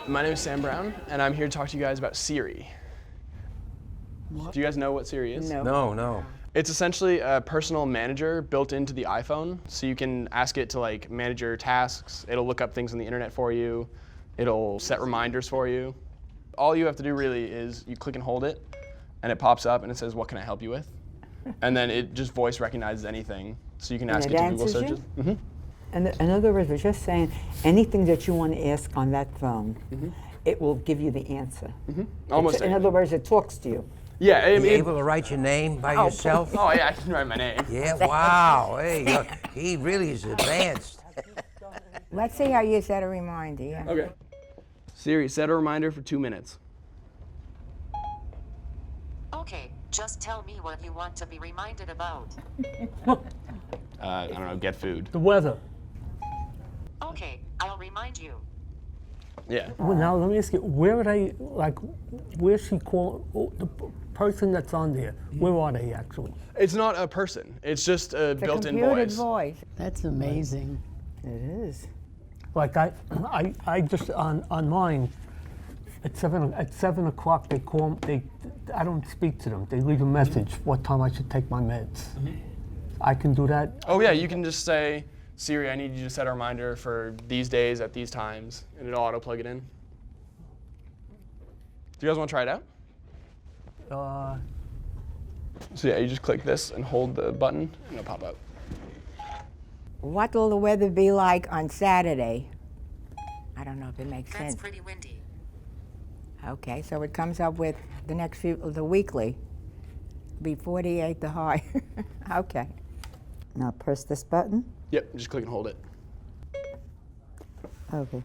My name is Sam Brown, and I'm here to talk to you guys about Siri. Do you guys know what Siri is? No. It's essentially a personal manager built into the iPhone, so you can ask it to like manage your tasks. It'll look up things on the internet for you. It'll set reminders for you. All you have to do really is you click and hold it, and it pops up and it says, "What can I help you with?" And then it just voice recognizes anything, so you can ask it to Google searches. Mm-hmm. And in other words, we're just saying anything that you want to ask on that phone, it will give you the answer. Almost. In other words, it talks to you. Yeah. Are you able to write your name by yourself? Oh yeah, I can write my name. Yeah, wow. Hey, he really is advanced. Let's see how you set a reminder. Yeah. Okay. Siri, set a reminder for 2 minutes. Okay, just tell me what you want to be reminded about. I don't know, get food. The weather. Okay, I'll remind you. Yeah. Well, now let me ask you, where are they, like, where's she call, the person that's on there, where are they actually? It's not a person. It's just a built-in Computed voice. voice. That's amazing. It is. Like I just, on mine, at 7 o'clock they call, I don't speak to them. They leave a message what time I should take my meds. I can do that. Oh yeah, you can just say, Siri, I need you to set a reminder for these days at these times, and it'll auto-plug it in. Do you guys want to try it out? So yeah, you just click this and hold the button, and it'll pop up. What will the weather be like on Saturday? I don't know if it makes That's sense. pretty windy. Okay, so it comes up with the weekly. Be 48 the high. Okay. Now press this button. Yep, just click and hold it. Okay.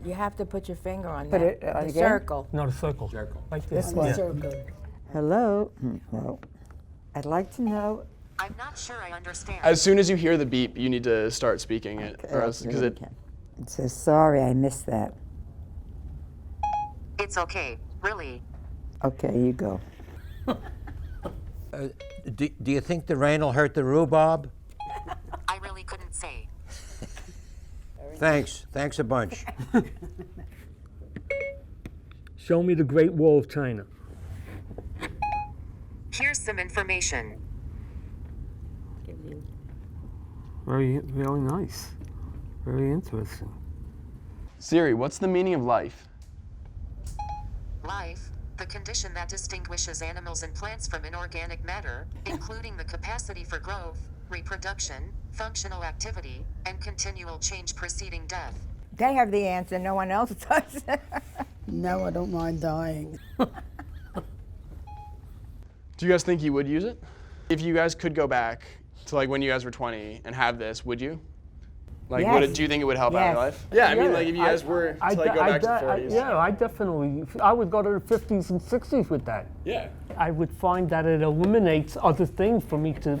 You have to put your finger on Put that. it, the again? circle. No, the circle. Like this. This one. Yeah. Circle. Hello. Well, I'd like to know. I'm not sure I understand. As soon as you hear the beep, you need to start speaking it, or else because it. It says, sorry, I missed that. It's okay, really. Okay, you go. Do you think the rain will hurt the rhubarb? I really couldn't say. Thanks a bunch. Show me the Great Wall of China. Here's some information. Very nice. Very interesting. Siri, what's the meaning of life? Life, the condition that distinguishes animals and plants from inorganic matter, including the capacity for growth, reproduction, functional activity, and continual change preceding death. They have the answer, no one else does. No, I don't mind dying. Do you guys think you would use it? If you guys could go back to like when you guys were 20 and have this, would you? Like, Yes. do you think it would help out Yes. your life? Yeah, I mean, like if you guys were to like go back to the 40s. Yeah, I definitely, I would go to the 50s and 60s with that. Yeah. I would find that it eliminates other things for me to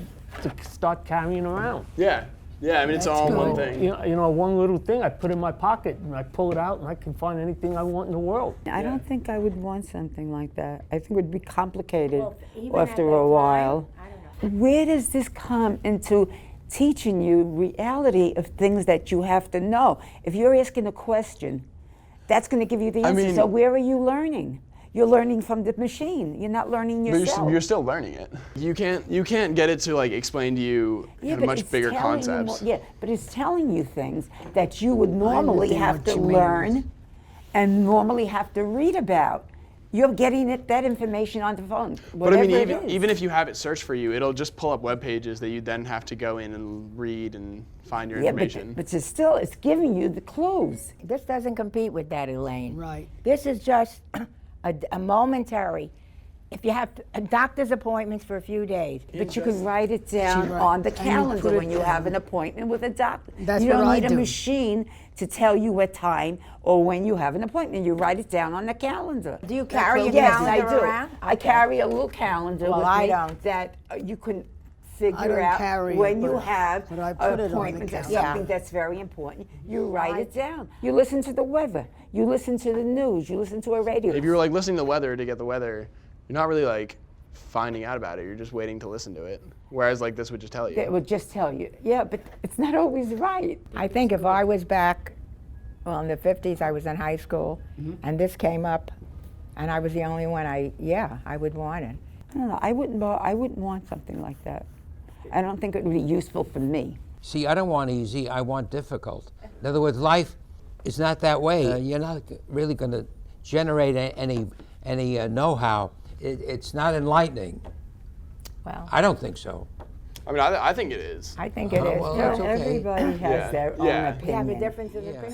start carrying around. Yeah. Yeah, I mean, it's all one You thing. know, one little thing I put in my pocket and I pull it out and I can find anything I want in the world. I don't think I would want something like that. I think it would be complicated even after at that a while. time, I don't know. Where does this come into teaching you reality of things that you have to know? If you're asking a question, that's going to give you the answer. mean- So where are you learning? You're learning from the machine. You're not learning But yourself. you're still learning it. You can't get it to like explain to you kind of but much it's bigger telling you concepts. more- but it's telling you things that you would normally understand have what to she means. learn and normally have to read about. You're getting that information on the phone. But I mean, whatever it is. even if you have it searched for you, it'll just pull up web pages that you then have to go in and read and find your information. But it's giving you the clues. This doesn't compete with that, Elaine. Right. This is just a momentary. If you have doctor's appointments for a few days, But you can write it down on the And you calendar put it when you have down. an appointment with a doctor. That's you don't what I need a do. machine to tell you what time or when you have an appointment. You write it down on the calendar. Do you carry a Yes, calendar I do. around? I carry a little calendar Well, with I me don't. that you can I figure don't out carry when it, you but- have but I an put it on the appointment that's calendar. something that's very important. You write it down. You listen to the weather. You listen to the news. You listen to a radio. If you're like listening to the weather to get the weather, you're not really like finding out about it. You're just waiting to listen to it. Whereas like this would just tell you. It will just tell you. Yeah, but it's not always right. I think if I was back, well, in the 50s, I was in high school, and this came up, and I was the only one. I would want it. I don't know. I wouldn't want something like that. I don't think it would be useful for me. See, I don't want easy, I want difficult. In other words, life is not that way. You're not really going to generate any know-how. It's not enlightening. Well, I don't think so. I mean, I think it is. I think it is well, too. that's okay. Everybody has Yeah. their Yeah. own We have opinion. a difference of Yeah. opinion.